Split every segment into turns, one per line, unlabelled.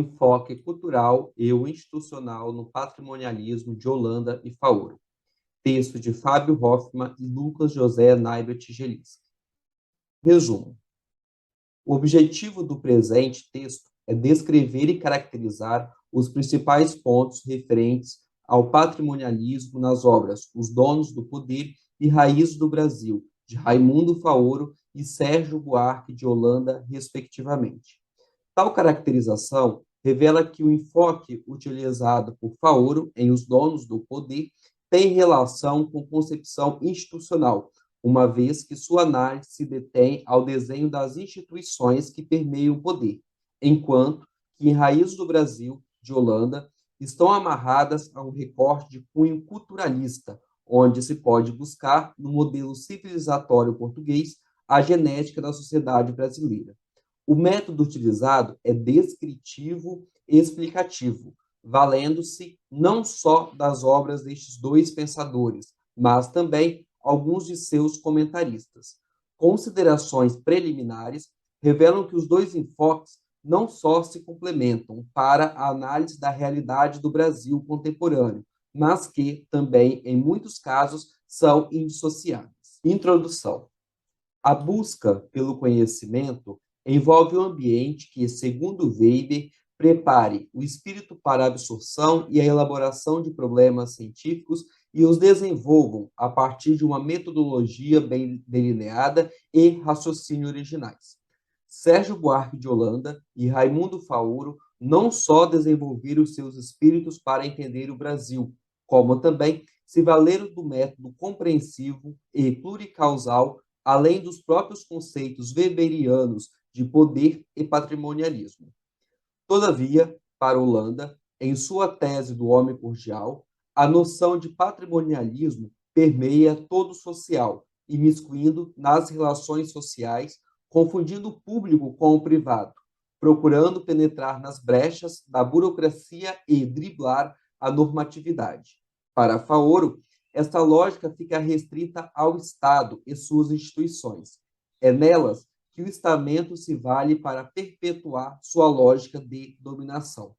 enfoque cultural e o institucional no patrimonialismo de Holanda e Faoro. Texto de Fábio Hoffmann e Lucas José Naibert-Gelisca. Resumo. O objetivo do presente texto é descrever e caracterizar os principais pontos referentes ao patrimonialismo nas obras Os Donos do Poder e Raízes do Brasil, de Raimundo Faoro e Sérgio Buarque de Holanda, respectivamente. Tal caracterização revela que o enfoque utilizado por Faoro em Os Donos do Poder tem relação com concepção institucional, uma vez que sua análise se detém ao desenho das instituições que permeiam o poder, enquanto que em Raízes do Brasil, de Holanda, estão amarradas a um recorte de cunho culturalista, onde se pode buscar, no modelo civilizatório português, a genética da sociedade brasileira. O método utilizado é descritivo e explicativo, valendo-se não só das obras destes dois pensadores, mas também alguns de seus comentaristas. Considerações preliminares revelam que os dois enfoques não só se complementam para a análise da realidade do Brasil contemporâneo, mas que também, em muitos casos, são indissociáveis. Introdução. A busca pelo conhecimento envolve um ambiente que, segundo Weber, prepare o espírito para a absorção e a elaboração de problemas científicos e os desenvolvam a partir de uma metodologia bem delineada e raciocínio originais. Sérgio Buarque de Holanda e Raimundo Faoro não só desenvolveram seus espíritos para entender o Brasil, como também se valeram do método compreensivo e pluricausal, além dos próprios conceitos weberianos de poder e patrimonialismo. Todavia, para Holanda, em sua tese do homem cordial, a noção de patrimonialismo permeia todo o social, imiscuindo nas relações sociais, confundindo o público com o privado, procurando penetrar nas brechas da burocracia e driblar a normatividade. Para Faoro, esta lógica fica restrita ao Estado e suas instituições. É nelas que o estamento se vale para perpetuar sua lógica de dominação.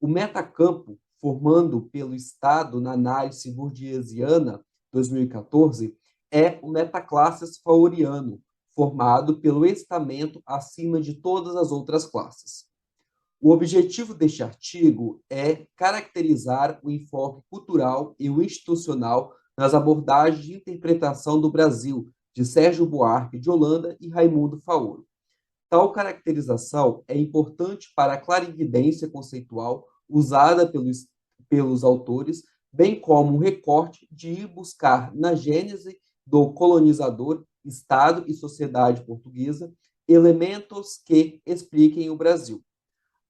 O metacampo, formando pelo Estado na análise burguesiana 2014, é o metaclasses faoriano, formado pelo estamento acima de todas as outras classes. O objetivo deste artigo é caracterizar o enfoque cultural e o institucional nas abordagens de interpretação do Brasil, de Sérgio Buarque de Holanda e Raimundo Faoro. Tal caracterização é importante para a clarividência conceitual usada pelos autores, bem como um recorte de ir buscar na gênese do colonizador, Estado e sociedade portuguesa, elementos que expliquem o Brasil.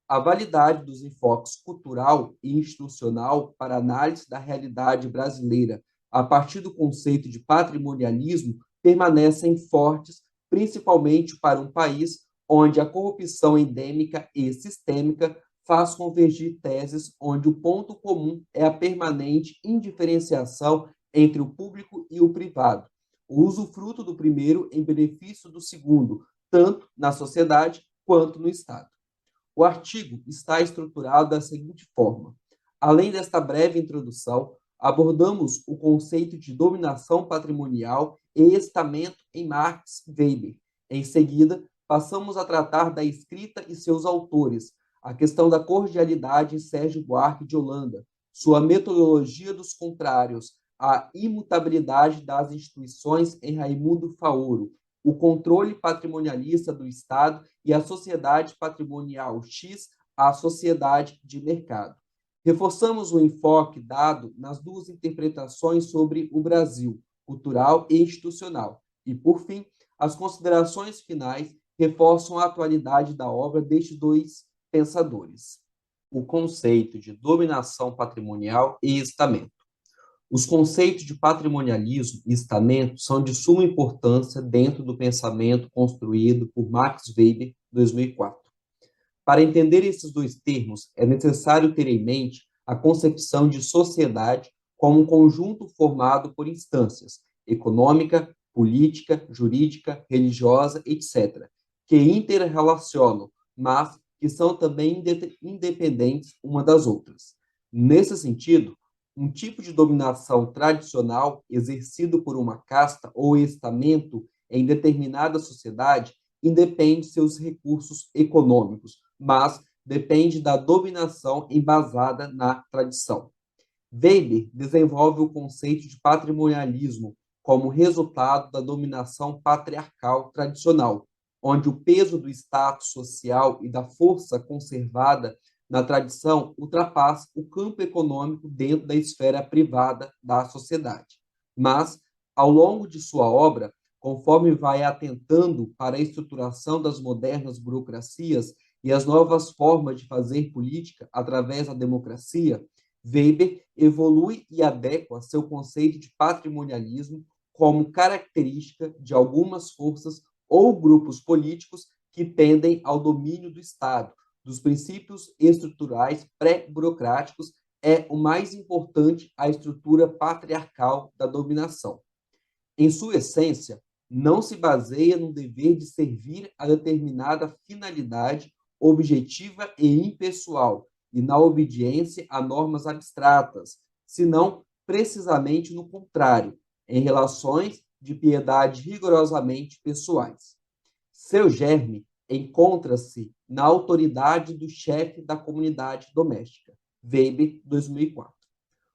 A validade dos enfoques cultural e institucional para análise da realidade brasileira a partir do conceito de patrimonialismo permanecem fortes, principalmente para um país onde a corrupção endêmica e sistêmica faz convergir teses onde o ponto comum é a permanente indiferenciação entre o público e o privado, o usufruto do primeiro em benefício do segundo, tanto na sociedade quanto no Estado. O artigo está estruturado da seguinte forma. Além desta breve introdução, abordamos o conceito de dominação patrimonial e estamento em Marx Weber. Em seguida, passamos a tratar da escrita e seus autores, a questão da cordialidade em Sérgio Buarque de Holanda, sua metodologia dos contrários, a imutabilidade das instituições em Raimundo Faoro, o controle patrimonialista do Estado e a sociedade patrimonial X, a sociedade de mercado. Reforçamos o enfoque dado nas duas interpretações sobre o Brasil, cultural e institucional. E, por fim, as considerações finais reforçam a atualidade da obra destes dois pensadores. O conceito de dominação patrimonial e estamento. Os conceitos de patrimonialismo e estamento são de suma importância dentro do pensamento construído por Max Weber, 2004. Para entender esses dois termos, é necessário ter em mente a concepção de sociedade como um conjunto formado por instâncias econômica, política, jurídica, religiosa, etc., que interrelacionam, mas que são também independentes uma das outras. Nesse sentido, um tipo de dominação tradicional exercido por uma casta ou estamento em determinada sociedade independe de seus recursos econômicos, mas depende da dominação embasada na tradição. Weber desenvolve o conceito de patrimonialismo como resultado da dominação patriarcal tradicional, onde o peso do status social e da força conservada na tradição ultrapassa o campo econômico dentro da esfera privada da sociedade. Mas, ao longo de sua obra, conforme vai atentando para a estruturação das modernas burocracias e as novas formas de fazer política através da democracia, Weber evolui e adequa seu conceito de patrimonialismo como característica de algumas forças ou grupos políticos que tendem ao domínio do Estado, dos princípios estruturais pré-burocráticos, é o mais importante a estrutura patriarcal da dominação. Em sua essência, não se baseia no dever de servir a determinada finalidade objetiva e impessoal, e na obediência a normas abstratas, senão precisamente no contrário, em relações de piedade rigorosamente pessoais. Seu germe encontra-se na autoridade do chefe da comunidade doméstica. Weber, 2004.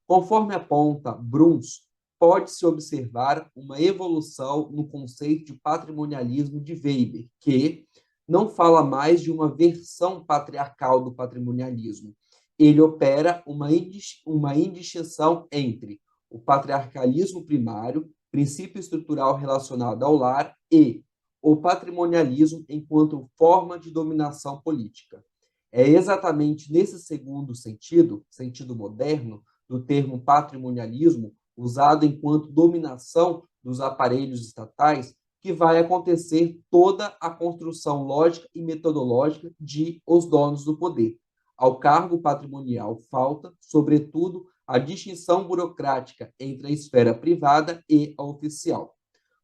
Conforme aponta Bruns, pode-se observar uma evolução no conceito de patrimonialismo de Weber, que não fala mais de uma versão patriarcal do patrimonialismo. Ele opera uma indistinção entre o patriarcalismo primário, princípio estrutural relacionado ao lar, e o patrimonialismo enquanto forma de dominação política. É exatamente nesse segundo sentido, sentido moderno, do termo patrimonialismo, usado enquanto dominação dos aparelhos estatais, que vai acontecer toda a construção lógica e metodológica de os donos do poder. Ao cargo patrimonial falta, sobretudo, a distinção burocrática entre a esfera privada e a oficial,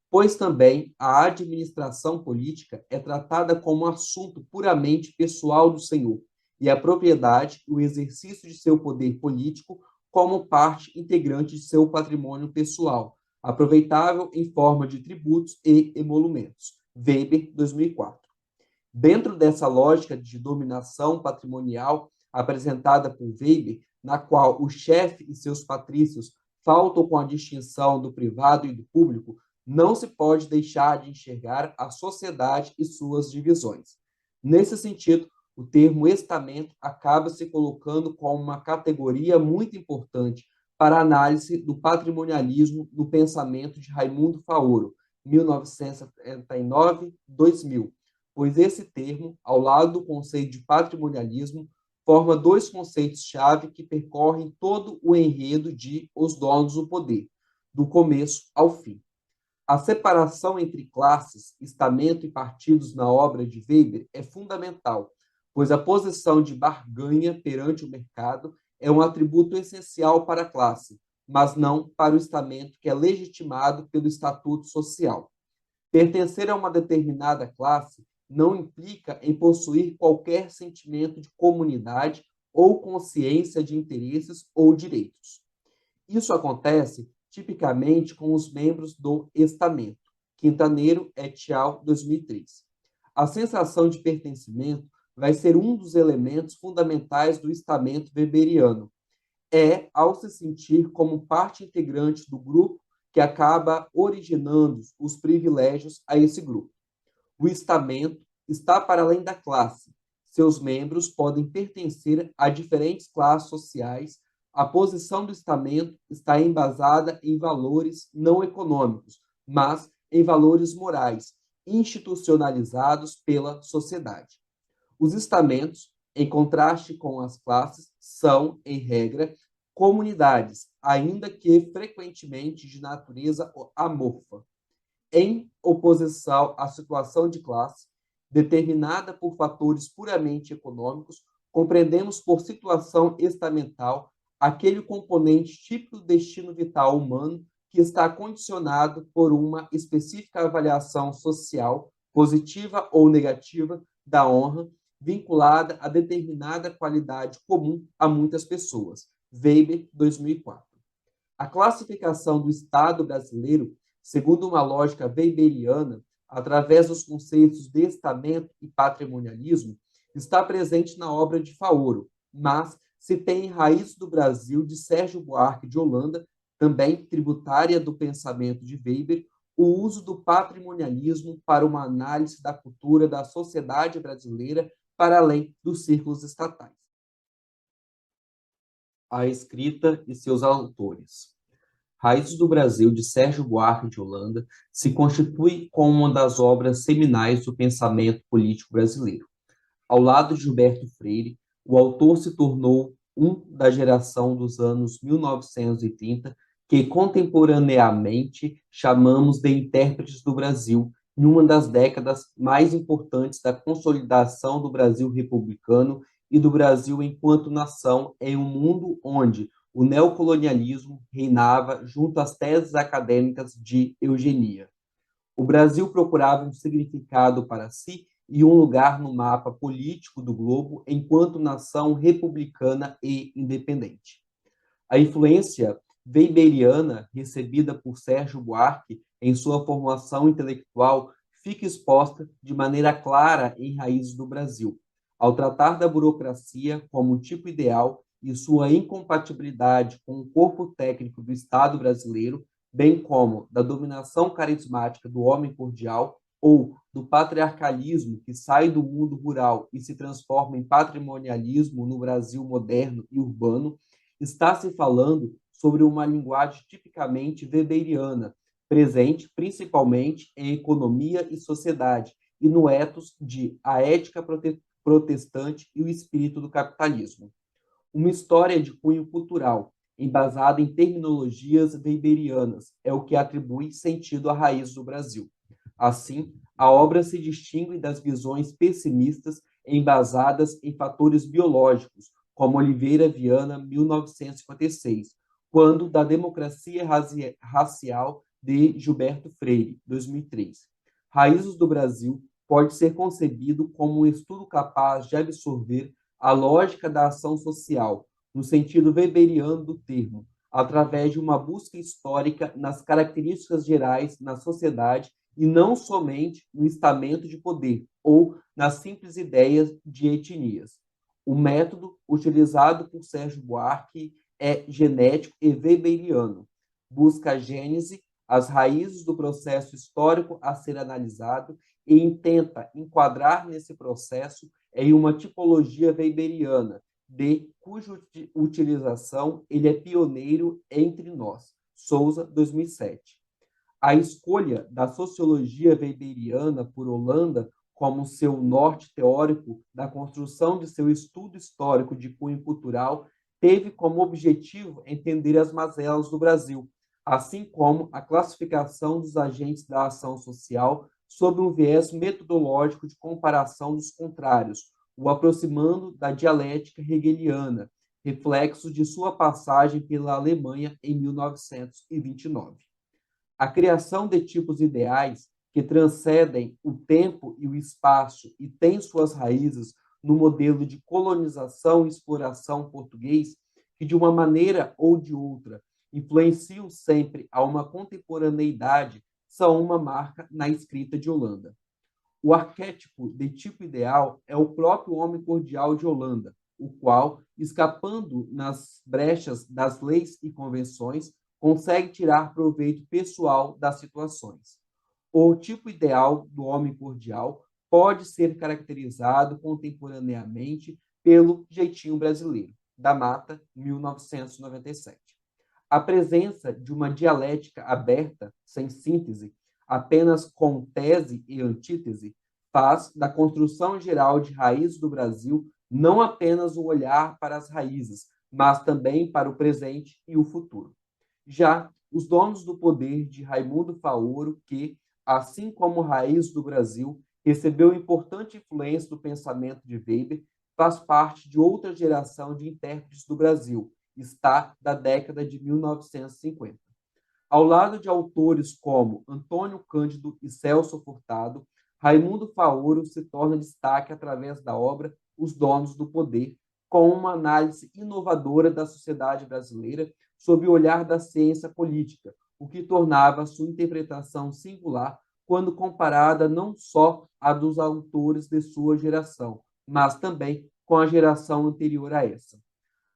pois também a administração política é tratada como um assunto puramente pessoal do senhor, e a propriedade e o exercício de seu poder político como parte integrante de seu patrimônio pessoal, aproveitável em forma de tributos e emolumentos. Weber, 2004. Dentro dessa lógica de dominação patrimonial apresentada por Weber, na qual o chefe e seus patrícios faltam com a distinção do privado e do público, não se pode deixar de enxergar a sociedade e suas divisões. Nesse sentido, o termo estamento acaba se colocando como uma categoria muito importante para a análise do patrimonialismo no pensamento de Raimundo Faoro, 1979-2000, pois esse termo, ao lado do conceito de patrimonialismo, forma dois conceitos-chave que percorrem todo o enredo de Os Donos do Poder, do começo ao fim. A separação entre classes, estamento e partidos na obra de Weber é fundamental, pois a posição de barganha perante o mercado é um atributo essencial para a classe, mas não para o estamento que é legitimado pelo estatuto social. Pertencer a uma determinada classe não implica em possuir qualquer sentimento de comunidade ou consciência de interesses ou direitos. Isso acontece tipicamente com os membros do estamento. Quintaneiro et al., 2003. A sensação de pertencimento vai ser um dos elementos fundamentais do estamento weberiano. É ao se sentir como parte integrante do grupo que acaba originando os privilégios a esse grupo. O estamento está para além da classe. Seus membros podem pertencer a diferentes classes sociais. A posição do estamento está embasada em valores não econômicos, mas em valores morais, institucionalizados pela sociedade. Os estamentos, em contraste com as classes, são, em regra, comunidades, ainda que frequentemente de natureza amorfa. Em oposição à situação de classe, determinada por fatores puramente econômicos, compreendemos por situação estamental aquele componente típico do destino vital humano que está condicionado por uma específica avaliação social, positiva ou negativa, da honra, vinculada a determinada qualidade comum a muitas pessoas. Weber, 2004. A classificação do Estado brasileiro, segundo uma lógica weberiana, através dos conceitos de estamento e patrimonialismo, está presente na obra de Faoro, mas se tem em Raiz do Brasil, de Sérgio Buarque de Holanda, também tributária do pensamento de Weber, o uso do patrimonialismo para uma análise da cultura da sociedade brasileira para além dos círculos estatais. A escrita e seus autores. Raízes do Brasil, de Sérgio Buarque de Holanda, se constitui como uma das obras seminais do pensamento político brasileiro. Ao lado de Gilberto Freire, o autor se tornou um da geração dos anos 1930, que contemporaneamente chamamos de intérpretes do Brasil, em uma das décadas mais importantes da consolidação do Brasil republicano e do Brasil enquanto nação em um mundo onde o neocolonialismo reinava junto às teses acadêmicas de eugenia. O Brasil procurava um significado para si e um lugar no mapa político do globo enquanto nação republicana e independente. A influência weberiana recebida por Sérgio Buarque em sua formação intelectual fica exposta de maneira clara em Raízes do Brasil, ao tratar da burocracia como tipo ideal e sua incompatibilidade com o corpo técnico do Estado brasileiro, bem como da dominação carismática do homem cordial ou do patriarcalismo que sai do mundo rural e se transforma em patrimonialismo no Brasil moderno e urbano, está se falando sobre uma linguagem tipicamente weberiana, presente principalmente em economia e sociedade, e no ethos de a ética protestante e o espírito do capitalismo. Uma história de cunho cultural, embasada em terminologias weberianas, é o que atribui sentido à raiz do Brasil. Assim, a obra se distingue das visões pessimistas embasadas em fatores biológicos, como Oliveira Viana, 1956, quando da democracia racial de Gilberto Freire, 2003. Raízes do Brasil pode ser concebido como um estudo capaz de absorver a lógica da ação social, no sentido weberiano do termo, através de uma busca histórica nas características gerais na sociedade e não somente no estamento de poder ou nas simples ideias de etnias. O método utilizado por Sérgio Buarque é genético e weberiano. Busca a gênese, as raízes do processo histórico a ser analisado e intenta enquadrar nesse processo em uma tipologia weberiana, de cuja utilização ele é pioneiro entre nós. Souza, 2007. A escolha da sociologia weberiana por Holanda como seu norte teórico da construção de seu estudo histórico de cunho cultural teve como objetivo entender as mazelas do Brasil, assim como a classificação dos agentes da ação social sob um viés metodológico de comparação dos contrários, o aproximando da dialética hegeliana, reflexo de sua passagem pela Alemanha em 1929. A criação de tipos ideais que transcendem o tempo e o espaço e têm suas raízes no modelo de colonização e exploração português, que de uma maneira ou de outra influenciam sempre a uma contemporaneidade, são uma marca na escrita de Holanda. O arquétipo de tipo ideal é o próprio homem cordial de Holanda, o qual, escapando nas brechas das leis e convenções, consegue tirar proveito pessoal das situações. O tipo ideal do homem cordial pode ser caracterizado contemporaneamente pelo jeitinho brasileiro, da Mata, 1997. A presença de uma dialética aberta, sem síntese, apenas com tese e antítese, faz da construção geral de raízes do Brasil não apenas um olhar para as raízes, mas também para o presente e o futuro. Já os donos do poder de Raimundo Faoro, que, assim como Raiz do Brasil, recebeu importante influência do pensamento de Weber, faz parte de outra geração de intérpretes do Brasil, está da década de 1950. Ao lado de autores como Antônio Cândido e Celso Furtado, Raimundo Faoro se torna destaque através da obra Os Donos do Poder, com uma análise inovadora da sociedade brasileira sob o olhar da ciência política, o que tornava sua interpretação singular quando comparada não só à dos autores de sua geração, mas também com a geração anterior a essa.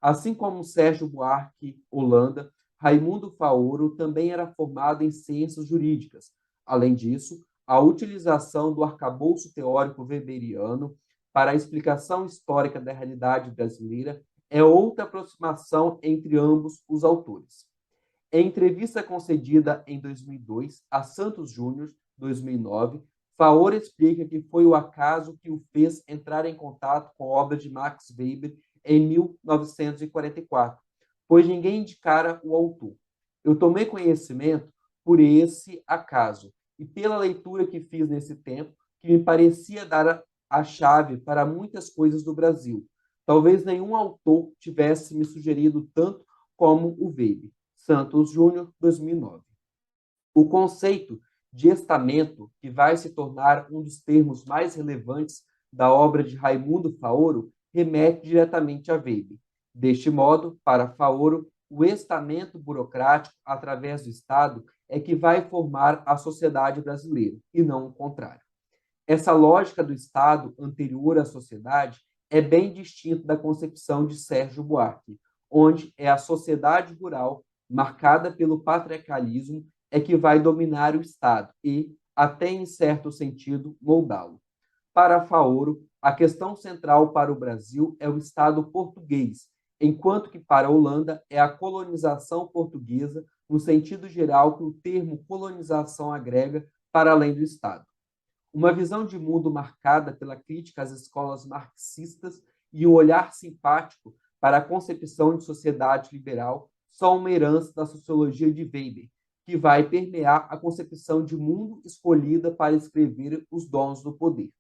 Assim como Sérgio Buarque Holanda, Raimundo Faoro também era formado em ciências jurídicas. Além disso, a utilização do arcabouço teórico weberiano para a explicação histórica da realidade brasileira é outra aproximação entre ambos os autores. Em entrevista concedida em 2002 a Santos Júnior, 2009, Faoro explica que foi o acaso que o fez entrar em contato com a obra de Max Weber em 1944, pois ninguém indicara o autor. Eu tomei conhecimento por esse acaso e pela leitura que fiz nesse tempo, que me parecia dar a chave para muitas coisas do Brasil. Talvez nenhum autor tivesse me sugerido tanto como o Weber. Santos Júnior, 2009. O conceito de estamento, que vai se tornar um dos termos mais relevantes da obra de Raimundo Faoro, remete diretamente a Weber. Deste modo, para Faoro, o estamento burocrático, através do Estado, é que vai formar a sociedade brasileira, e não o contrário. Essa lógica do Estado anterior à sociedade é bem distinta da concepção de Sérgio Buarque, onde é a sociedade rural, marcada pelo patriarcalismo, é que vai dominar o Estado e, até em certo sentido, moldá-lo. Para Faoro, a questão central para o Brasil é o Estado português, enquanto que para a Holanda é a colonização portuguesa, no sentido geral que o termo colonização agrega para além do Estado. Uma visão de mundo marcada pela crítica às escolas marxistas e um olhar simpático para a concepção de sociedade liberal são uma herança da sociologia de Weber, que vai permear a concepção de mundo escolhida para escrever Os Donos do Poder.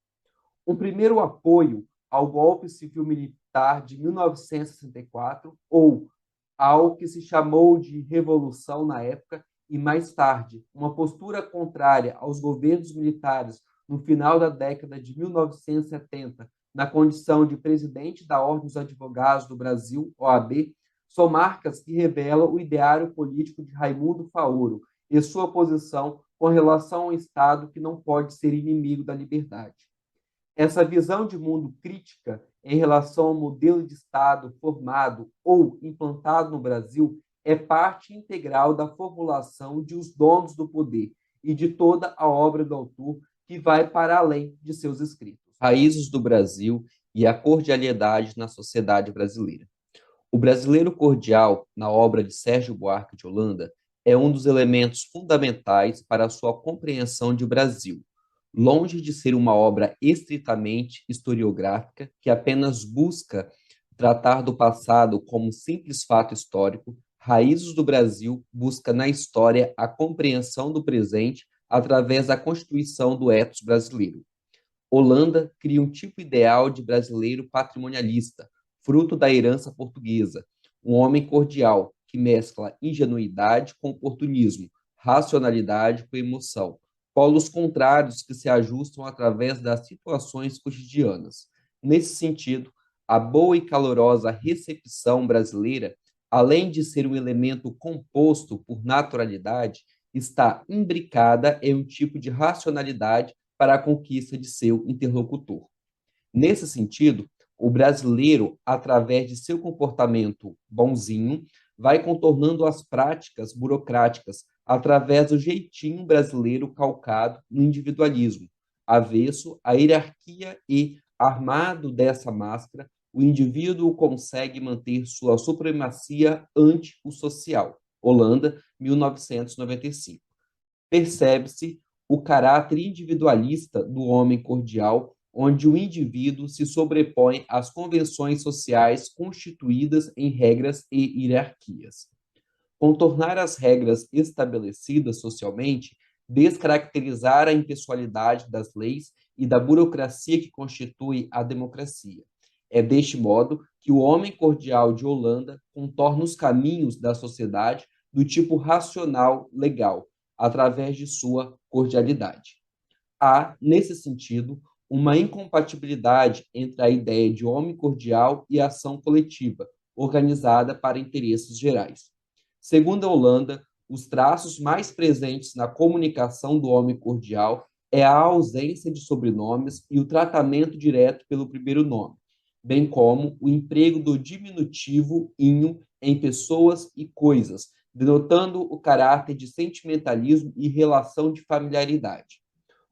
Um primeiro apoio ao golpe civil-militar de 1964, ou ao que se chamou de revolução na época, e mais tarde, uma postura contrária aos governos militares no final da década de 1970, na condição de presidente da Ordem dos Advogados do Brasil, OAB, são marcas que revelam o ideário político de Raimundo Faoro e sua posição com relação ao Estado que não pode ser inimigo da liberdade. Essa visão de mundo crítica em relação ao modelo de Estado formado ou implantado no Brasil é parte integral da formulação de Os Donos do Poder e de toda a obra do autor, que vai para além de seus escritos. Raízes do Brasil e a cordialidade na sociedade brasileira. O brasileiro cordial, na obra de Sérgio Buarque de Holanda, é um dos elementos fundamentais para a sua compreensão de Brasil. Longe de ser uma obra estritamente historiográfica, que apenas busca tratar do passado como um simples fato histórico, Raízes do Brasil busca na história a compreensão do presente através da constituição do ethos brasileiro. Holanda cria um tipo ideal de brasileiro patrimonialista, fruto da herança portuguesa, um homem cordial que mescla ingenuidade com oportunismo, racionalidade com emoção, polos contrários que se ajustam através das situações cotidianas. Nesse sentido, a boa e calorosa recepção brasileira, além de ser um elemento composto por naturalidade, está imbricada em um tipo de racionalidade para a conquista de seu interlocutor. Nesse sentido, o brasileiro, através de seu comportamento bonzinho, vai contornando as práticas burocráticas através do jeitinho brasileiro calcado no individualismo, avesso à hierarquia e, armado dessa máscara, o indivíduo consegue manter sua supremacia ante o social. Holanda, 1995. Percebe-se o caráter individualista do homem cordial, onde o indivíduo se sobrepõe às convenções sociais constituídas em regras e hierarquias. Contornar as regras estabelecidas socialmente, descaracterizar a impessoalidade das leis e da burocracia que constitui a democracia. É deste modo que o homem cordial de Holanda contorna os caminhos da sociedade do tipo racional legal, através de sua cordialidade. Há, nesse sentido, uma incompatibilidade entre a ideia de homem cordial e a ação coletiva, organizada para interesses gerais. Segundo a Holanda, os traços mais presentes na comunicação do homem cordial é a ausência de sobrenomes e o tratamento direto pelo primeiro nome, bem como o emprego do diminutivo inho em pessoas e coisas, denotando o caráter de sentimentalismo e relação de familiaridade.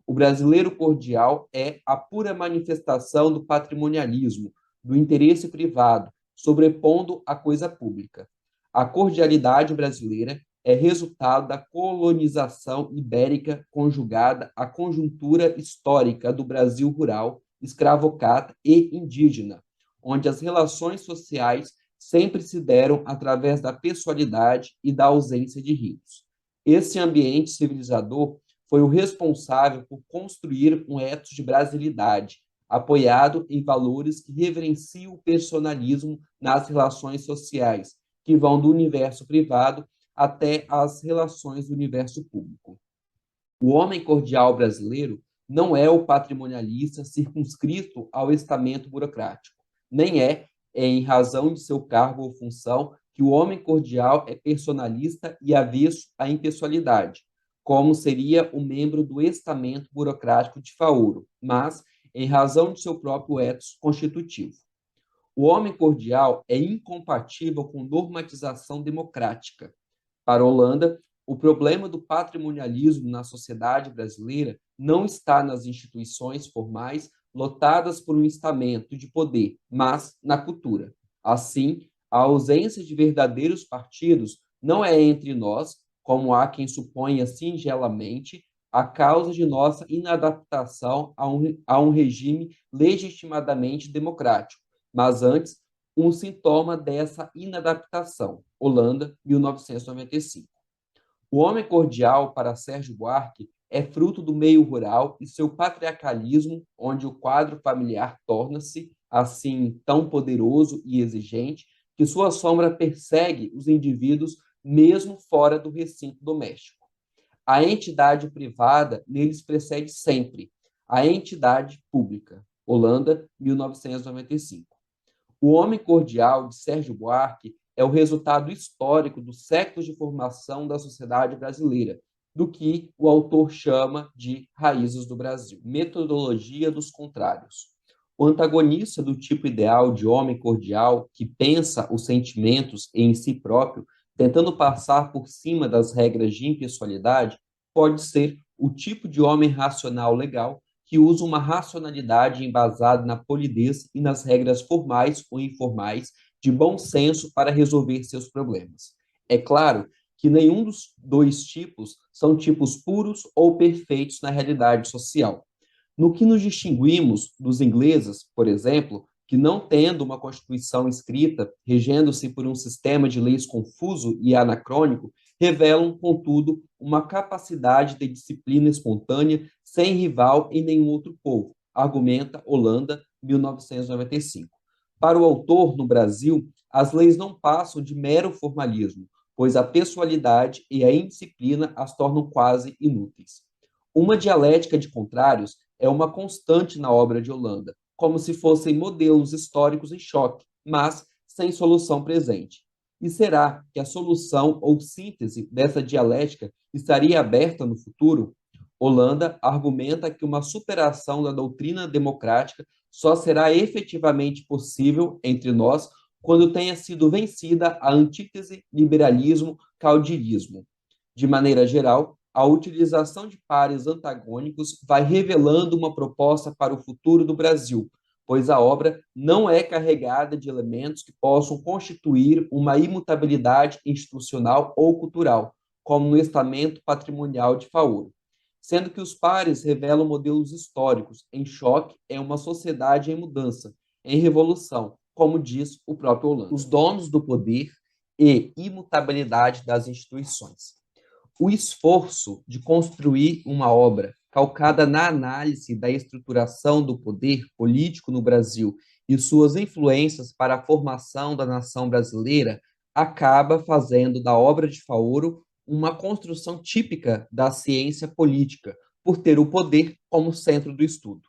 O brasileiro cordial é a pura manifestação do patrimonialismo, do interesse privado, sobrepondo a coisa pública. A cordialidade brasileira é resultado da colonização ibérica conjugada à conjuntura histórica do Brasil rural, escravocrata e indígena, onde as relações sociais sempre se deram através da pessoalidade e da ausência de ritos. Esse ambiente civilizador foi o responsável por construir um ethos de brasilidade, apoiado em valores que reverenciam o personalismo nas relações sociais, que vão do universo privado até as relações do universo público. O homem cordial brasileiro não é o patrimonialista circunscrito ao estamento burocrático, nem em razão de seu cargo ou função, que o homem cordial é personalista e avesso à impessoalidade, como seria o membro do estamento burocrático de Faoro, mas em razão de seu próprio ethos constitutivo. O homem cordial é incompatível com normatização democrática. Para Holanda, o problema do patrimonialismo na sociedade brasileira não está nas instituições formais lotadas por um estamento de poder, mas na cultura. Assim, a ausência de verdadeiros partidos não é entre nós, como há quem suponha singelamente, a causa de nossa inadaptação a um regime legitimadamente democrático, mas antes um sintoma dessa inadaptação. Holanda, 1995. O homem cordial, para Sérgio Buarque, é fruto do meio rural e seu patriarcalismo, onde o quadro familiar torna-se, assim, tão poderoso e exigente, que sua sombra persegue os indivíduos mesmo fora do recinto doméstico. A entidade privada neles precede sempre a entidade pública. Holanda, 1995. O Homem Cordial, de Sérgio Buarque, é o resultado histórico dos séculos de formação da sociedade brasileira, do que o autor chama de raízes do Brasil. Metodologia dos contrários. O antagonista do tipo ideal de homem cordial, que pensa os sentimentos em si próprio, tentando passar por cima das regras de impessoalidade, pode ser o tipo de homem racional legal, que usa uma racionalidade embasada na polidez e nas regras formais ou informais de bom senso para resolver seus problemas. É claro que nenhum dos dois tipos são tipos puros ou perfeitos na realidade social. No que nos distinguimos dos ingleses, por exemplo, que não tendo uma constituição escrita, regendo-se por um sistema de leis confuso e anacrônico, revelam, contudo, uma capacidade de disciplina espontânea sem rival em nenhum outro povo, argumenta Holanda, 1995. Para o autor, no Brasil, as leis não passam de mero formalismo, pois a pessoalidade e a indisciplina as tornam quase inúteis. Uma dialética de contrários é uma constante na obra de Holanda, como se fossem modelos históricos em choque, mas sem solução presente. E será que a solução ou síntese dessa dialética estaria aberta no futuro? Holanda argumenta que uma superação da doutrina democrática só será efetivamente possível entre nós quando tenha sido vencida a antítese liberalismo-caudilismo. De maneira geral, a utilização de pares antagônicos vai revelando uma proposta para o futuro do Brasil, pois a obra não é carregada de elementos que possam constituir uma imutabilidade institucional ou cultural, como no estamento patrimonial de Faoro. Sendo que os pares revelam modelos históricos em choque em uma sociedade em mudança, em revolução, como diz o próprio Holanda. Os donos do poder e imutabilidade das instituições. O esforço de construir uma obra calcada na análise da estruturação do poder político no Brasil e suas influências para a formação da nação brasileira acaba fazendo da obra de Faoro uma construção típica da ciência política, por ter o poder como centro do estudo.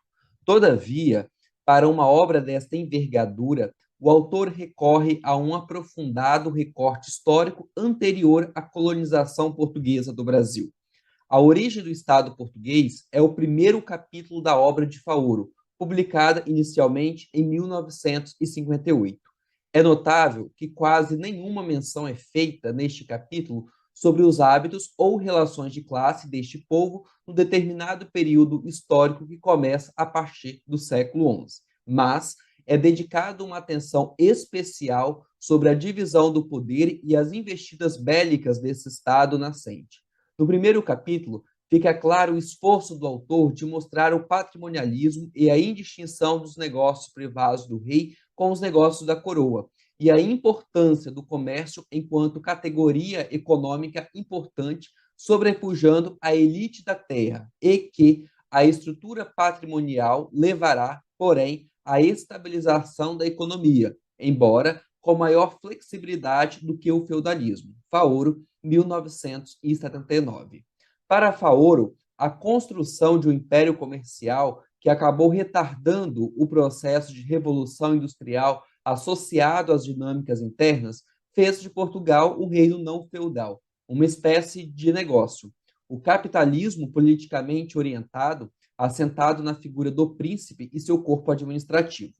Todavia, para uma obra desta envergadura, o autor recorre a um aprofundado recorte histórico anterior à colonização portuguesa do Brasil. A origem do Estado português é o primeiro capítulo da obra de Faoro, publicada inicialmente em 1958. É notável que quase nenhuma menção é feita neste capítulo sobre os hábitos ou relações de classe deste povo no determinado período histórico que começa a partir do século XI, mas é dedicado uma atenção especial sobre a divisão do poder e as investidas bélicas desse Estado nascente. No primeiro capítulo, fica claro o esforço do autor de mostrar o patrimonialismo e a indistinção dos negócios privados do rei com os negócios da coroa, e a importância do comércio enquanto categoria econômica importante, sobrepujando a elite da terra, e que a estrutura patrimonial levará, porém, à estabilização da economia, embora com maior flexibilidade do que o feudalismo. Faoro, 1979. Para Faoro, a construção de um império comercial que acabou retardando o processo de revolução industrial associado às dinâmicas internas, fez de Portugal um reino não feudal, uma espécie de negócio. O capitalismo politicamente orientado, assentado na figura do príncipe e seu corpo administrativo.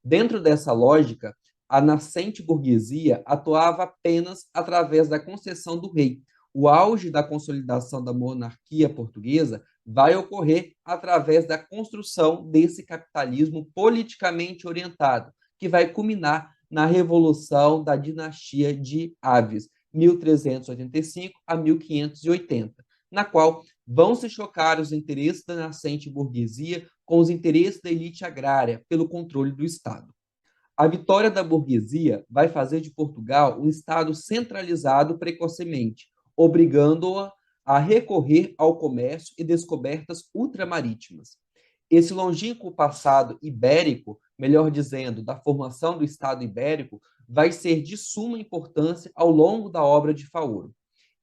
Dentro dessa lógica, a nascente burguesia atuava apenas através da concessão do rei. O auge da consolidação da monarquia portuguesa vai ocorrer através da construção desse capitalismo politicamente orientado, que vai culminar na Revolução da Dinastia de Aves, 1385 a 1580, na qual vão se chocar os interesses da nascente burguesia com os interesses da elite agrária pelo controle do Estado. A vitória da burguesia vai fazer de Portugal um Estado centralizado precocemente, obrigando-a a recorrer ao comércio e descobertas ultramarítimas. Esse longínquo passado ibérico, melhor dizendo, da formação do Estado ibérico, vai ser de suma importância ao longo da obra de Faoro.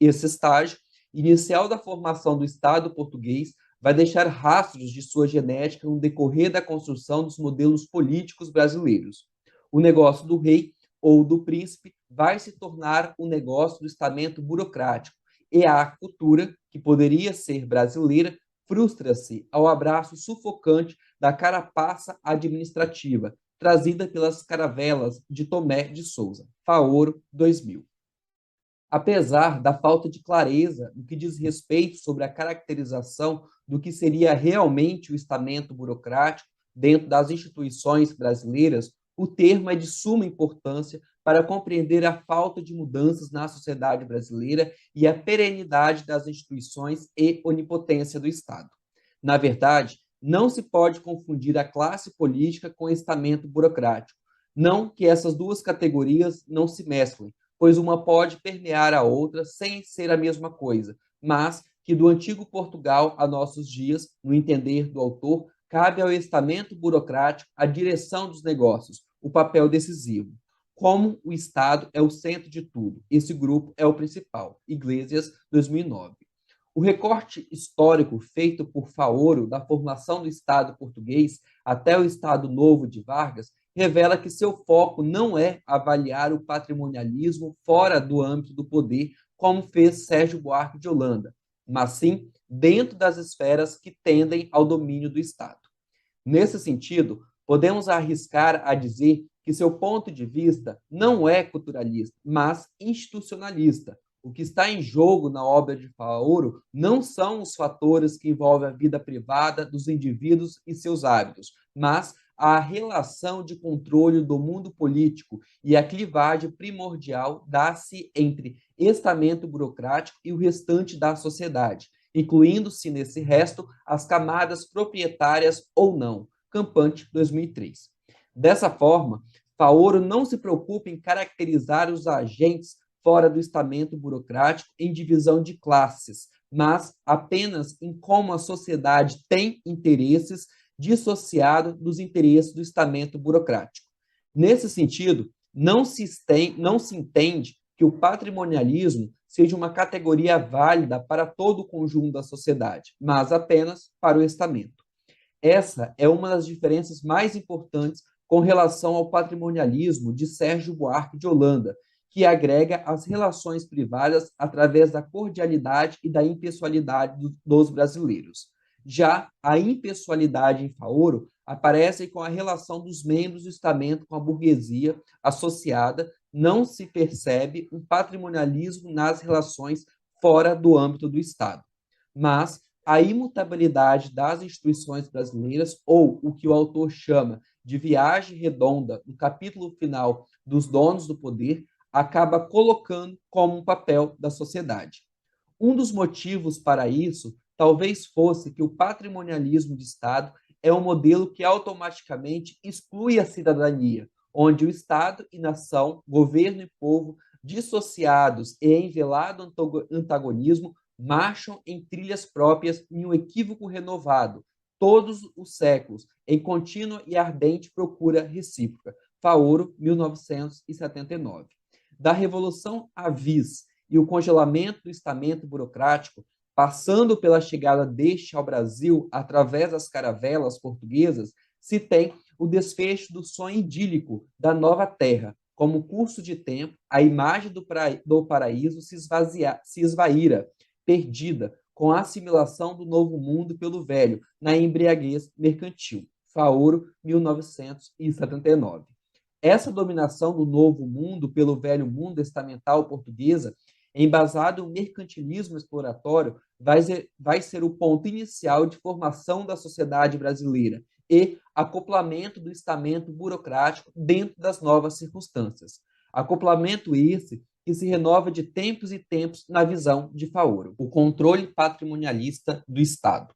Esse estágio, inicial da formação do Estado português, vai deixar rastros de sua genética no decorrer da construção dos modelos políticos brasileiros. O negócio do rei ou do príncipe vai se tornar o negócio do estamento burocrático, e a cultura, que poderia ser brasileira, frustra-se ao abraço sufocante da carapaça administrativa, trazida pelas caravelas de Tomé de Souza. Faoro, 2000. Apesar da falta de clareza no que diz respeito sobre a caracterização do que seria realmente o estamento burocrático dentro das instituições brasileiras, o termo é de suma importância para compreender a falta de mudanças na sociedade brasileira e a perenidade das instituições e onipotência do Estado. Na verdade, não se pode confundir a classe política com o estamento burocrático. Não que essas duas categorias não se mesclem, pois uma pode permear a outra sem ser a mesma coisa, mas que do antigo Portugal a nossos dias, no entender do autor, cabe ao estamento burocrático a direção dos negócios, o papel decisivo. Como o Estado é o centro de tudo, esse grupo é o principal. Iglesias, 2009. O recorte histórico feito por Faoro da formação do Estado português até o Estado Novo de Vargas revela que seu foco não é avaliar o patrimonialismo fora do âmbito do poder, como fez Sérgio Buarque de Holanda, mas sim dentro das esferas que tendem ao domínio do Estado. Nesse sentido, podemos arriscar a dizer que seu ponto de vista não é culturalista, mas institucionalista. O que está em jogo na obra de Faoro não são os fatores que envolvem a vida privada dos indivíduos e seus hábitos, mas a relação de controle do mundo político e a clivagem primordial dá-se entre estamento burocrático e o restante da sociedade, incluindo-se nesse resto as camadas proprietárias ou não. Campante, 2003. Dessa forma, Faoro não se preocupa em caracterizar os agentes fora do estamento burocrático em divisão de classes, mas apenas em como a sociedade tem interesses dissociados dos interesses do estamento burocrático. Nesse sentido, não se entende que o patrimonialismo seja uma categoria válida para todo o conjunto da sociedade, mas apenas para o estamento. Essa é uma das diferenças mais importantes com relação ao patrimonialismo de Sérgio Buarque de Holanda, que agrega as relações privadas através da cordialidade e da impessoalidade dos brasileiros. Já a impessoalidade em Faoro aparece com a relação dos membros do estamento com a burguesia associada, não se percebe um patrimonialismo nas relações fora do âmbito do Estado. Mas a imutabilidade das instituições brasileiras, ou o que o autor chama de viagem redonda, no capítulo final dos donos do poder, acaba colocando como um papel da sociedade. Um dos motivos para isso talvez fosse que o patrimonialismo de Estado é um modelo que automaticamente exclui a cidadania, onde o Estado e nação, governo e povo, dissociados e em velado antagonismo, marcham em trilhas próprias em um equívoco renovado, todos os séculos, em contínua e ardente procura recíproca. Faoro, 1979. Da Revolução Avis e o congelamento do estamento burocrático, passando pela chegada deste ao Brasil através das caravelas portuguesas, se tem o desfecho do sonho idílico da nova terra. Como curso de tempo, a imagem do paraíso se esvaíra, perdida, com a assimilação do novo mundo pelo velho, na embriaguez mercantil. Faoro, 1979. Essa dominação do novo mundo pelo velho mundo estamental portuguesa, embasado no mercantilismo exploratório, vai ser o ponto inicial de formação da sociedade brasileira e acoplamento do estamento burocrático dentro das novas circunstâncias. Acoplamento esse que se renova de tempos e tempos na visão de Faoro. O controle patrimonialista do Estado.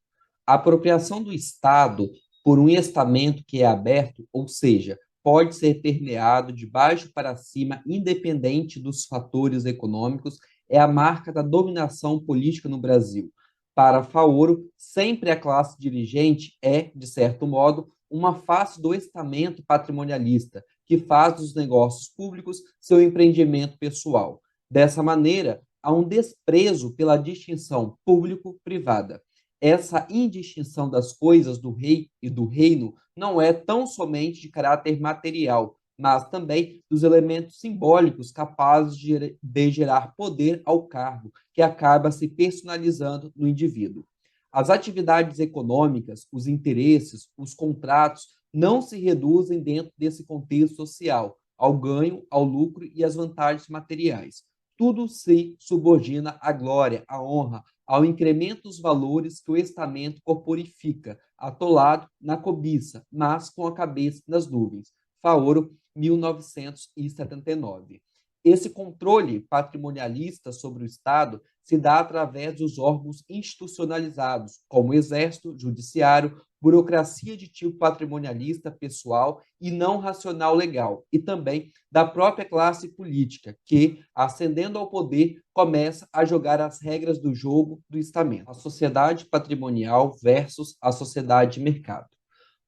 A apropriação do Estado por um estamento que é aberto, ou seja, pode ser permeado de baixo para cima, independente dos fatores econômicos, é a marca da dominação política no Brasil. Para Faoro, sempre a classe dirigente é, de certo modo, uma face do estamento patrimonialista, que faz dos negócios públicos seu empreendimento pessoal. Dessa maneira, há um desprezo pela distinção público-privada. Essa indistinção das coisas do rei e do reino não é tão somente de caráter material, mas também dos elementos simbólicos capazes de gerar poder ao cargo, que acaba se personalizando no indivíduo. As atividades econômicas, os interesses, os contratos não se reduzem dentro desse contexto social, ao ganho, ao lucro e às vantagens materiais. Tudo se subordina à glória, à honra, ao incremento dos valores que o estamento corporifica, atolado na cobiça, mas com a cabeça nas nuvens. Faoro, 1979. Esse controle patrimonialista sobre o Estado se dá através dos órgãos institucionalizados, como Exército, Judiciário, burocracia de tipo patrimonialista pessoal e não racional legal, e também da própria classe política, que, ascendendo ao poder, começa a jogar as regras do jogo do estamento. A sociedade patrimonial versus a sociedade de mercado.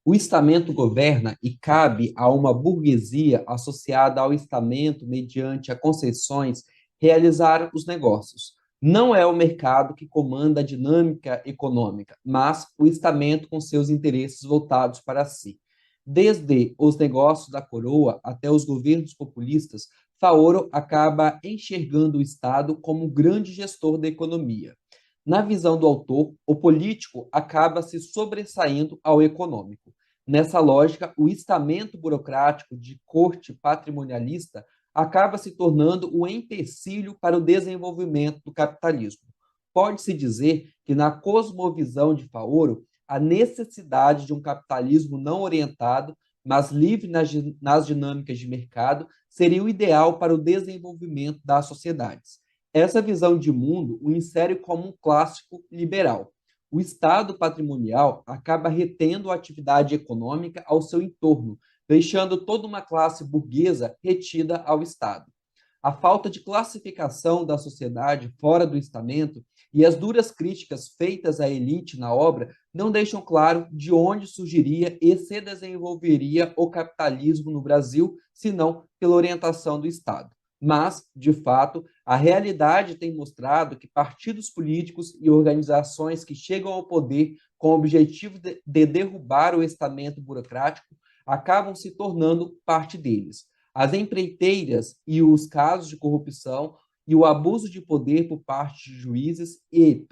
O estamento governa e cabe a uma burguesia associada ao estamento mediante a concessões realizar os negócios. Não é o mercado que comanda a dinâmica econômica, mas o estamento com seus interesses voltados para si. Desde os negócios da coroa até os governos populistas, Faoro acaba enxergando o Estado como grande gestor da economia. Na visão do autor, o político acaba se sobressaindo ao econômico. Nessa lógica, o estamento burocrático de corte patrimonialista acaba se tornando o empecilho para o desenvolvimento do capitalismo. Pode-se dizer que, na cosmovisão de Faoro, a necessidade de um capitalismo não orientado, mas livre nas dinâmicas de mercado, seria o ideal para o desenvolvimento das sociedades. Essa visão de mundo o insere como um clássico liberal. O Estado patrimonial acaba retendo a atividade econômica ao seu entorno, deixando toda uma classe burguesa retida ao Estado. A falta de classificação da sociedade fora do estamento e as duras críticas feitas à elite na obra não deixam claro de onde surgiria e se desenvolveria o capitalismo no Brasil, senão pela orientação do Estado. Mas, de fato, a realidade tem mostrado que partidos políticos e organizações que chegam ao poder com o objetivo de derrubar o estamento burocrático acabam se tornando parte deles. As empreiteiras e os casos de corrupção e o abuso de poder por parte de juízes e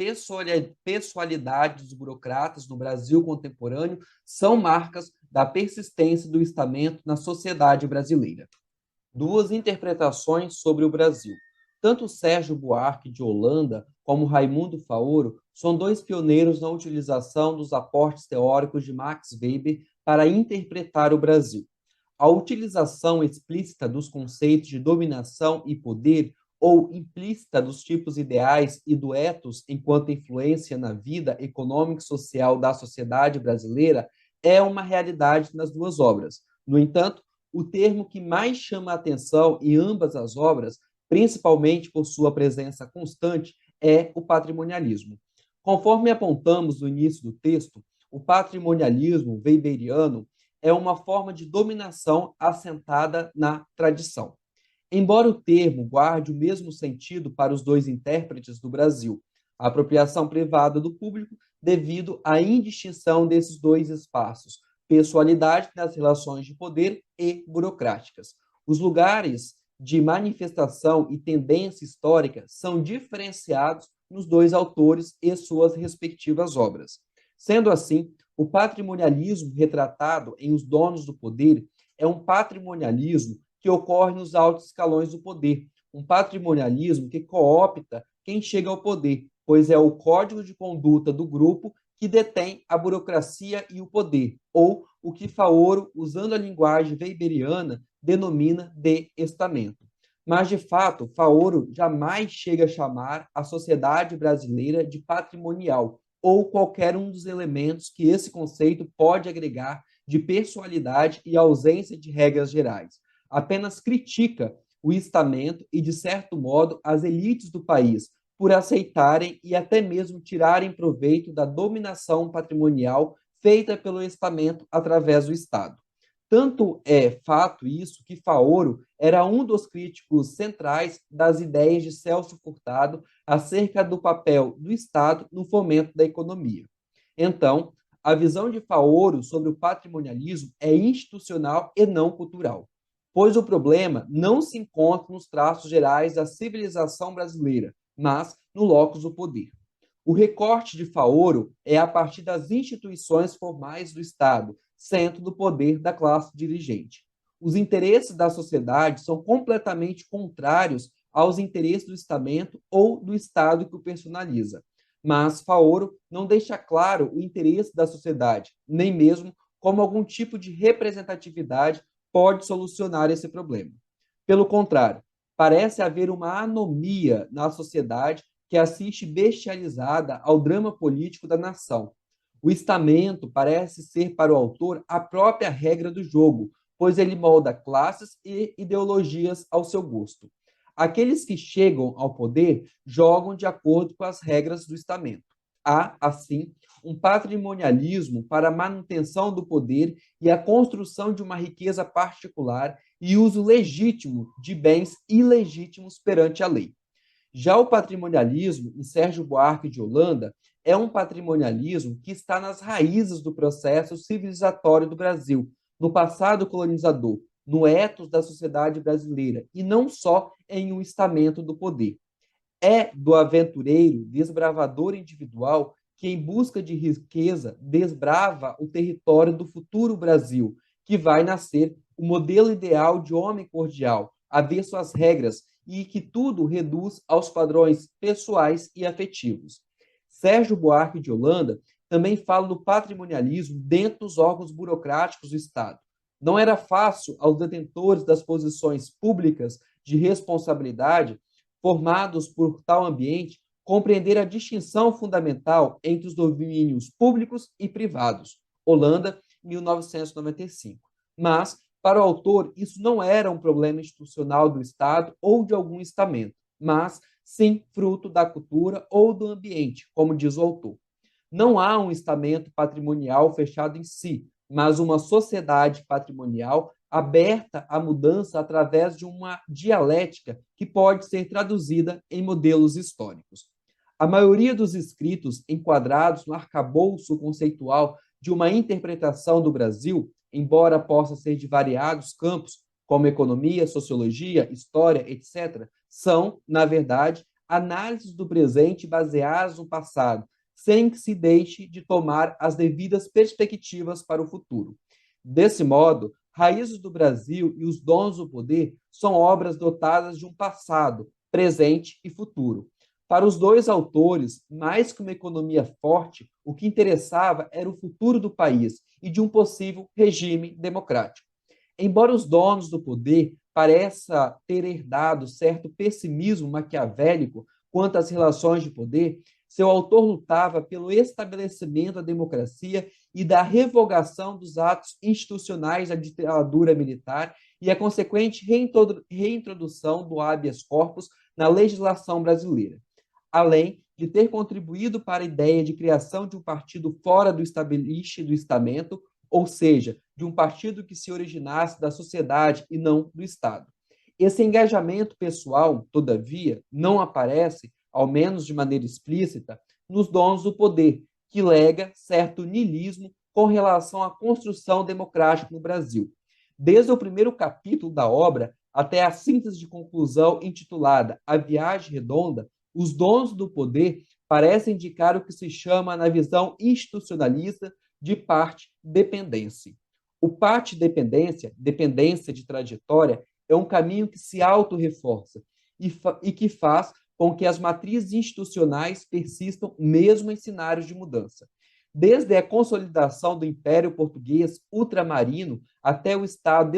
pessoalidades dos burocratas no Brasil contemporâneo são marcas da persistência do estamento na sociedade brasileira. Duas interpretações sobre o Brasil. Tanto Sérgio Buarque de Holanda como Raimundo Faoro são dois pioneiros na utilização dos aportes teóricos de Max Weber para interpretar o Brasil. A utilização explícita dos conceitos de dominação e poder ou implícita dos tipos ideais e do ethos enquanto influência na vida econômica e social da sociedade brasileira é uma realidade nas duas obras. No entanto, o termo que mais chama a atenção em ambas as obras, principalmente por sua presença constante, é o patrimonialismo. Conforme apontamos no início do texto, o patrimonialismo weberiano é uma forma de dominação assentada na tradição. Embora o termo guarde o mesmo sentido para os dois intérpretes do Brasil, a apropriação privada do público devido à indistinção desses dois espaços, pessoalidade nas relações de poder e burocráticas. Os lugares de manifestação e tendência histórica são diferenciados nos dois autores e suas respectivas obras. Sendo assim, o patrimonialismo retratado em Os Donos do Poder é um patrimonialismo que ocorre nos altos escalões do poder, um patrimonialismo que coopta quem chega ao poder, pois é o código de conduta do grupo que detém a burocracia e o poder, ou o que Faoro, usando a linguagem weberiana, denomina de estamento. Mas, de fato, Faoro jamais chega a chamar a sociedade brasileira de patrimonial, ou qualquer um dos elementos que esse conceito pode agregar de personalidade e ausência de regras gerais. Apenas critica o estamento e, de certo modo, as elites do país, por aceitarem e até mesmo tirarem proveito da dominação patrimonial feita pelo estamento através do Estado. Tanto é fato isso que Faoro era um dos críticos centrais das ideias de Celso Furtado acerca do papel do Estado no fomento da economia. Então, a visão de Faoro sobre o patrimonialismo é institucional e não cultural, pois o problema não se encontra nos traços gerais da civilização brasileira, mas no locus do poder. O recorte de Faoro é a partir das instituições formais do Estado, centro do poder da classe dirigente. Os interesses da sociedade são completamente contrários aos interesses do estamento ou do Estado que o personaliza. Mas Faoro não deixa claro o interesse da sociedade, nem mesmo como algum tipo de representatividade pode solucionar esse problema. Pelo contrário, parece haver uma anomia na sociedade que assiste bestializada ao drama político da nação. O estamento parece ser para o autor a própria regra do jogo, pois ele molda classes e ideologias ao seu gosto. Aqueles que chegam ao poder jogam de acordo com as regras do estamento. Há, assim, um patrimonialismo para a manutenção do poder e a construção de uma riqueza particular e uso legítimo de bens ilegítimos perante a lei. Já o patrimonialismo, em Sérgio Buarque de Holanda, é um patrimonialismo que está nas raízes do processo civilizatório do Brasil, no passado colonizador, no ethos da sociedade brasileira, e não só em um estamento do poder. É do aventureiro, desbravador individual, que em busca de riqueza desbrava o território do futuro Brasil, que vai nascer o modelo ideal de homem cordial, avesso às regras e que tudo reduz aos padrões pessoais e afetivos. Sérgio Buarque de Holanda também fala do patrimonialismo dentro dos órgãos burocráticos do Estado. Não era fácil aos detentores das posições públicas de responsabilidade, formados por tal ambiente, compreender a distinção fundamental entre os domínios públicos e privados. Holanda, 1995. Mas, para o autor, isso não era um problema institucional do Estado ou de algum estamento, mas sim fruto da cultura ou do ambiente, como diz o autor. Não há um estamento patrimonial fechado em si, mas uma sociedade patrimonial aberta à mudança através de uma dialética que pode ser traduzida em modelos históricos. A maioria dos escritos enquadrados no arcabouço conceitual de uma interpretação do Brasil, embora possa ser de variados campos, como economia, sociologia, história, etc., são, na verdade, análises do presente baseadas no passado, sem que se deixe de tomar as devidas perspectivas para o futuro. Desse modo, Raízes do Brasil e Os Dons do Poder são obras dotadas de um passado, presente e futuro. Para os dois autores, mais que uma economia forte, o que interessava era o futuro do país e de um possível regime democrático. Embora Os Donos do Poder pareça ter herdado certo pessimismo maquiavélico quanto às relações de poder, seu autor lutava pelo estabelecimento da democracia e da revogação dos atos institucionais da ditadura militar e a consequente reintrodução do habeas corpus na legislação brasileira, além de ter contribuído para a ideia de criação de um partido fora do estamento, ou seja, de um partido que se originasse da sociedade e não do Estado. Esse engajamento pessoal, todavia, não aparece, ao menos de maneira explícita, nos Dons do Poder, que lega certo niilismo com relação à construção democrática no Brasil. Desde o primeiro capítulo da obra até a síntese de conclusão intitulada A Viagem Redonda, os Dons do Poder parecem indicar o que se chama, na visão institucionalista, de parte-dependência. O parte-dependência, dependência de trajetória, é um caminho que se autorreforça e que faz com que as matrizes institucionais persistam mesmo em cenários de mudança. Desde a consolidação do Império Português ultramarino até o Estado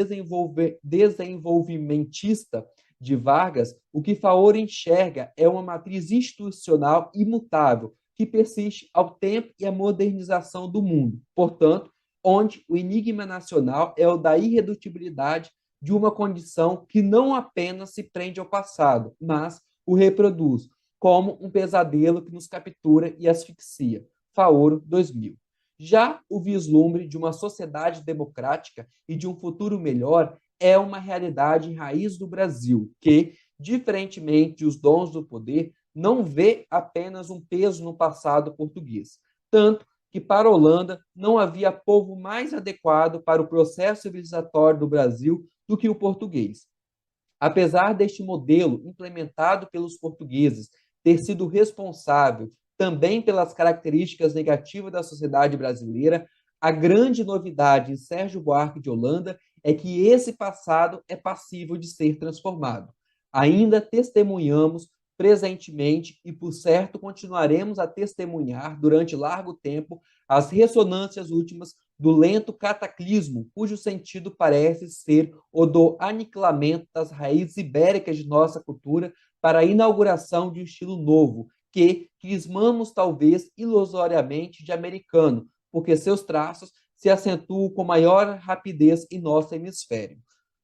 desenvolvimentista de Vargas, o que Faoro enxerga é uma matriz institucional imutável, que persiste ao tempo e à modernização do mundo. Portanto, onde o enigma nacional é o da irredutibilidade de uma condição que não apenas se prende ao passado, mas o reproduz, como um pesadelo que nos captura e asfixia. Faoro, 2000. Já o vislumbre de uma sociedade democrática e de um futuro melhor é uma realidade em raiz do Brasil, que, diferentemente dos Dons do Poder, não vê apenas um peso no passado português. Tanto que, para Holanda, não havia povo mais adequado para o processo civilizatório do Brasil do que o português. Apesar deste modelo implementado pelos portugueses ter sido responsável também pelas características negativas da sociedade brasileira, a grande novidade em Sérgio Buarque de Holanda é que esse passado é passível de ser transformado. Ainda testemunhamos presentemente e, por certo, continuaremos a testemunhar durante largo tempo as ressonâncias últimas do lento cataclismo, cujo sentido parece ser o do aniquilamento das raízes ibéricas de nossa cultura para a inauguração de um estilo novo, que crismamos talvez ilusoriamente de americano, porque seus traços se acentuam com maior rapidez em nosso hemisfério.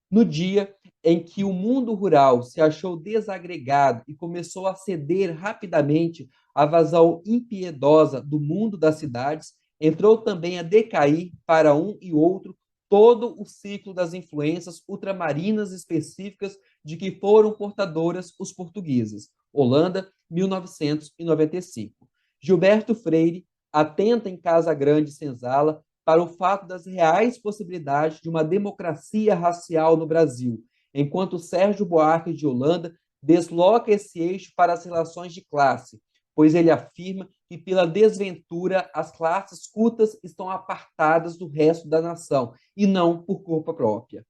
No dia em que o mundo rural se achou desagregado e começou a ceder rapidamente à vazão impiedosa do mundo das cidades, entrou também a decair para um e outro todo o ciclo das influências ultramarinas específicas de que foram portadoras os portugueses. Holanda, 1995. Gilberto Freire atenta em Casa Grande Senzala para o fato das reais possibilidades de uma democracia racial no Brasil, enquanto Sérgio Buarque de Holanda desloca esse eixo para as relações de classe, pois ele afirma que, pela desventura, as classes cultas estão apartadas do resto da nação, e não por culpa própria.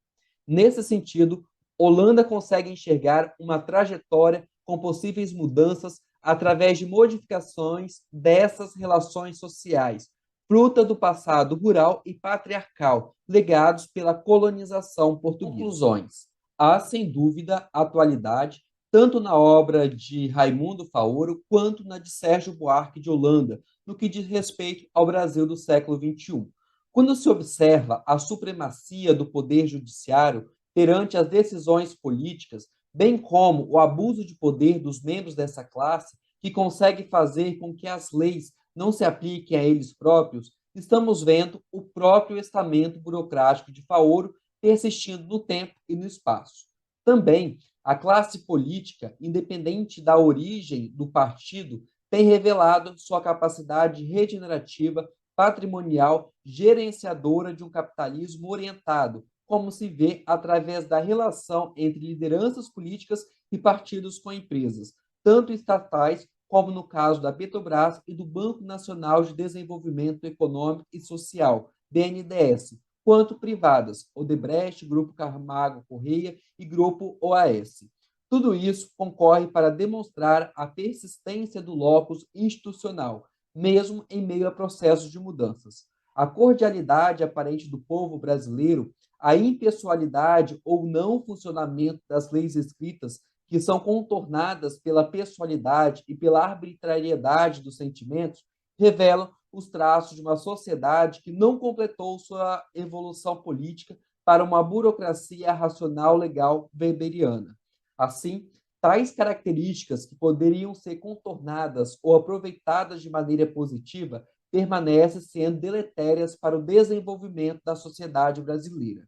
Nesse sentido, Holanda consegue enxergar uma trajetória com possíveis mudanças através de modificações dessas relações sociais, fruta do passado rural e patriarcal, legados pela colonização portuguesa. Conclusões. Há, sem dúvida, atualidade, tanto na obra de Raimundo Faoro, quanto na de Sérgio Buarque de Holanda, no que diz respeito ao Brasil do século XXI. Quando se observa a supremacia do poder judiciário perante as decisões políticas, bem como o abuso de poder dos membros dessa classe, que consegue fazer com que as leis não se apliquem a eles próprios, estamos vendo o próprio estamento burocrático de Faoro persistindo no tempo e no espaço. Também, a classe política, independente da origem do partido, tem revelado sua capacidade regenerativa, patrimonial, gerenciadora de um capitalismo orientado, como se vê através da relação entre lideranças políticas e partidos com empresas, tanto estatais como no caso da Petrobras e do Banco Nacional de Desenvolvimento Econômico e Social, BNDES, quanto privadas, Odebrecht, Grupo Camargo Correia e Grupo OAS. Tudo isso concorre para demonstrar a persistência do locus institucional, mesmo em meio a processos de mudanças. A cordialidade aparente do povo brasileiro, a impessoalidade ou não funcionamento das leis escritas, que são contornadas pela pessoalidade e pela arbitrariedade dos sentimentos, revelam os traços de uma sociedade que não completou sua evolução política para uma burocracia racional legal weberiana. Assim, tais características que poderiam ser contornadas ou aproveitadas de maneira positiva permanecem sendo deletérias para o desenvolvimento da sociedade brasileira.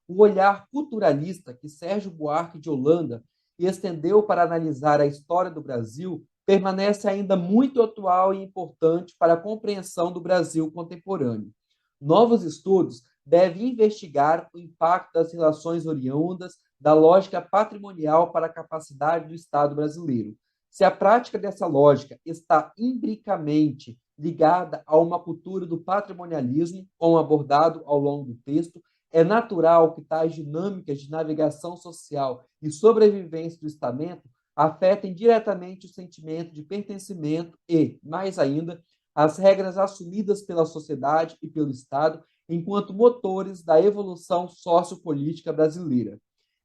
O olhar culturalista que Sérgio Buarque de Holanda estendeu para analisar a história do Brasil permanece ainda muito atual e importante para a compreensão do Brasil contemporâneo. Novos estudos devem investigar o impacto das relações oriundas da lógica patrimonial para a capacidade do Estado brasileiro. Se a prática dessa lógica está imbricamente ligada a uma cultura do patrimonialismo, como abordado ao longo do texto, é natural que tais dinâmicas de navegação social e sobrevivência do estamento afetem diretamente o sentimento de pertencimento e, mais ainda, as regras assumidas pela sociedade e pelo Estado enquanto motores da evolução sociopolítica brasileira.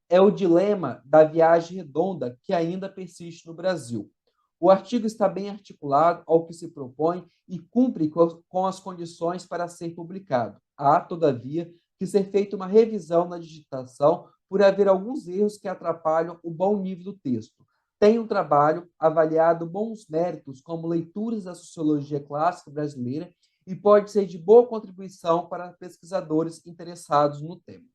É o dilema da viagem redonda que ainda persiste no Brasil. O artigo está bem articulado ao que se propõe e cumpre com as condições para ser publicado. Há, todavia, que ser feita uma revisão na digitação por haver alguns erros que atrapalham o bom nível do texto. Tem um trabalho avaliado bons méritos como leituras da sociologia clássica brasileira e pode ser de boa contribuição para pesquisadores interessados no tema.